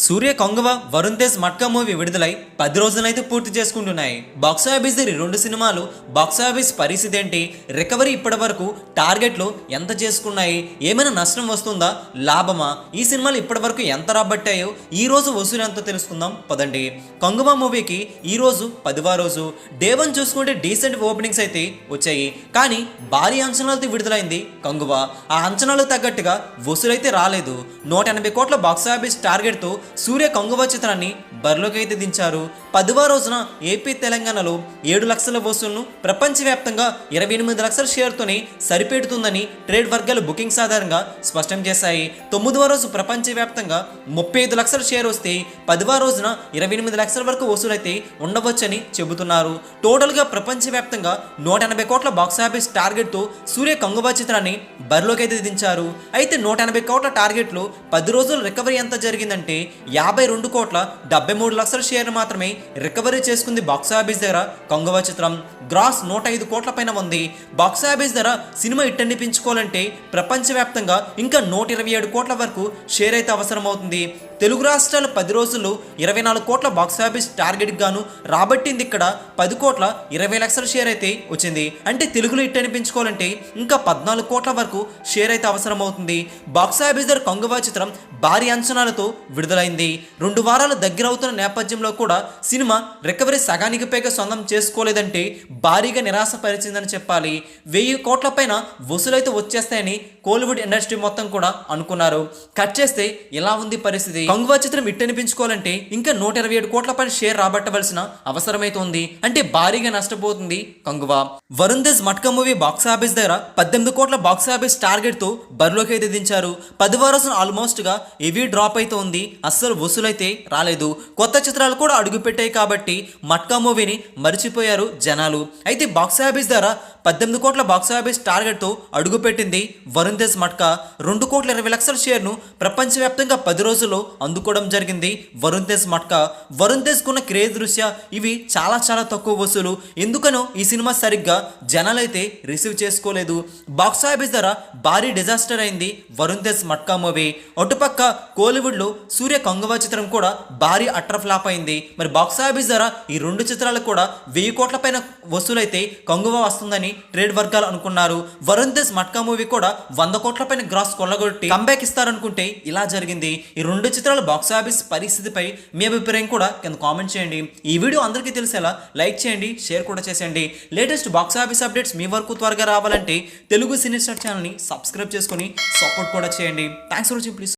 సూర్య కొంగవ Varun Tej matka movie విడుదలై 10 రోజులైతే పూర్తి చేసుకుంటున్నాయి. బాక్సాఫీస్ దగ్గర రెండు సినిమాలు బాక్సాఫీస్ పరిస్థితి ఏంటి, రికవరీ ఇప్పటి వరకు టార్గెట్లు ఎంత చేసుకున్నాయి, ఏమైనా నష్టం వస్తుందా, లాభమా, ఈ సినిమాలు ఇప్పటి వరకు ఎంత రాబట్టాయో ఈ రోజు వసూలు ఎంతో తెలుసుకుందాం పదండి. కొంగవ మూవీకి ఈ రోజు 10వ రోజు. డే 1 చూసుకుంటే డీసెంట్ ఓపెనింగ్స్ అయితే వచ్చాయి, కానీ భారీ అంచనాలతో విడుదలైంది కొంగవ. ఆ అంచనాలకు తగ్గట్టుగా వసూలైతే రాలేదు. 180 కోట్ల బాక్సాఫీస్ టార్గెట్తో సూర్య కొంగవ చిత్రాన్ని బరిలోకి అయితే దించారు. 10వ రోజున ఏపీ తెలంగాణలో 7 లక్షల వసూళ్లను ప్రపంచవ్యాప్తంగా 28 లక్షల షేర్తోనే సరిపెడుతుందని ట్రేడ్ వర్గాలు బుకింగ్స్ ఆధారంగా స్పష్టం చేశాయి. 9వ రోజు ప్రపంచవ్యాప్తంగా 35 లక్షల షేర్ వస్తే 10వ రోజున 28 లక్షల వరకు వసూలైతే ఉండవచ్చని చెబుతున్నారు. టోటల్గా ప్రపంచవ్యాప్తంగా 180 కోట్ల బాక్సాఫీస్ టార్గెట్తో సూర్య కొంగవ చిత్రాన్ని బరిలోకి అయితే దించారు. అయితే 180 కోట్ల టార్గెట్లో 10 రోజుల రికవరీ ఎంత జరిగిందంటే 52 కోట్ల 73 లక్షల షేర్ మాత్రమే రికవరీ చేసుకుంది బాక్సాఫీస్ దగ్గర కొంగవ చిత్రం. గ్రాస్ 105 కోట్ల పైన ఉంది. బాక్సాఫీస్ ధర సినిమా ఇట్టనిపించుకోవాలంటే ప్రపంచవ్యాప్తంగా ఇంకా 127 కోట్ల వరకు షేర్ అయితే అవసరమవుతుంది. తెలుగు రాష్ట్రాలు 10 రోజుల్లో 24 కోట్ల బాక్సాఫీస్ టార్గెట్ గాను రాబట్టింది. ఇక్కడ 10 కోట్ల 20 లక్షల షేర్ అయితే వచ్చింది. అంటే తెలుగులో ఇట్టనిపించుకోవాలంటే ఇంకా 14 కోట్ల వరకు షేర్ అయితే అవసరమవుతుంది. బాక్సాఫీస్ ధర కొంగవ చిత్రం భారీ అంచనాలతో విడుదలైంది. 2 వారాలు దగ్గర అవుతున్న నేపథ్యంలో కూడా సినిమా రికవరీ సగానికి పైగా సొంతం చేసుకోలేదంటే భారీగా నిరాశపరిచిందని చెప్పాలి. 1000 కోట్ల పైన వసూలైతే వచ్చేస్తాయని కోలీవుడ్ ఇండస్ట్రీ మొత్తం కూడా అనుకున్నారు. కట్ చేస్తే ఇలా ఉంది పరిస్థితి. కొంగవ చిత్రం ఇట్టనిపించుకోవాలంటే ఇంకా 127 కోట్ల పైన షేర్ రాబట్టవలసిన అవసరమైతే ఉంది. అంటే భారీగా నష్టపోతుంది కొంగవ. వరుణ్ తేజ్ మట్కా మూవీ బాక్సాఫీస్ దగ్గర 18 కోట్ల బాక్సాఫీస్ టార్గెట్ తో బరిలోకి అయితే దించారు. 10వ రోజున ఆల్మోస్ట్ గా హెవీ డ్రాప్ అయితే ఉంది. అస్సలు వసూలైతే రాలేదు. కొత్త చిత్రాలు కూడా అడుగుపెట్టాయి కాబట్టి మట్కా మూవీని మర్చిపోయారు జనాలు. అయితే బాక్సాఫీస్ ద్వారా 18 కోట్ల బాక్సాఫీస్ టార్గెట్తో అడుగుపెట్టింది వరుణ్ తేజ్ మట్కా. 2 కోట్ల 20 లక్షల షేర్ను ప్రపంచవ్యాప్తంగా 10 రోజుల్లో అందుకోవడం జరిగింది వరుణ్ తేజ్ మట్కా. వరుణ్ తేజ్కున్న క్రేజ్ దృష్ట్యా ఇవి చాలా చాలా తక్కువ వసూలు. ఎందుకనో ఈ సినిమా సరిగ్గా జనాలైతే రిసీవ్ చేసుకోలేదు. బాక్సాఫీస్ ధర భారీ డిజాస్టర్ అయింది వరుణ్ తేజ్ మట్కా మూవీ. అటుపక్క కోలీవుడ్లో సూర్య కొంగవ చిత్రం కూడా భారీ అట్టర్ ఫ్లాప్ అయింది. మరి బాక్సాఫీస్ ధర ఈ 2 చిత్రాలకు కూడా 1000 కోట్ల పైన వసూలైతే కొంగవ వస్తుందని ట్రేడ్ వర్గాలు అనుకున్నారు. వరుణ్ తేజ్ మట్కా మూవీ కూడా 100 కోట్ల పైన గ్రాస్ కొల్లగొట్టి కంబ్యాక్ ఇస్తారనుకుంటే ఇలా జరిగింది. ఈ 2 చిత్రాల బాక్సాఫీస్ పరిస్థితిపై మీ అభిప్రాయం కూడా కింద కామెంట్ చేయండి. ఈ వీడియో అందరికీ తెలిసేలా లైక్ చేయండి, షేర్ కూడా చేసేయండి. లేటెస్ట్ బాక్సాఫీస్ అప్డేట్స్ మీ వరకు త్వరగా రావాలంటే తెలుగు సినీ స్టార్ ఛానల్ని సబ్స్క్రైబ్ చేసుకొని సపోర్ట్ కూడా చేయండి. Thanks for watching. ప్లీజ్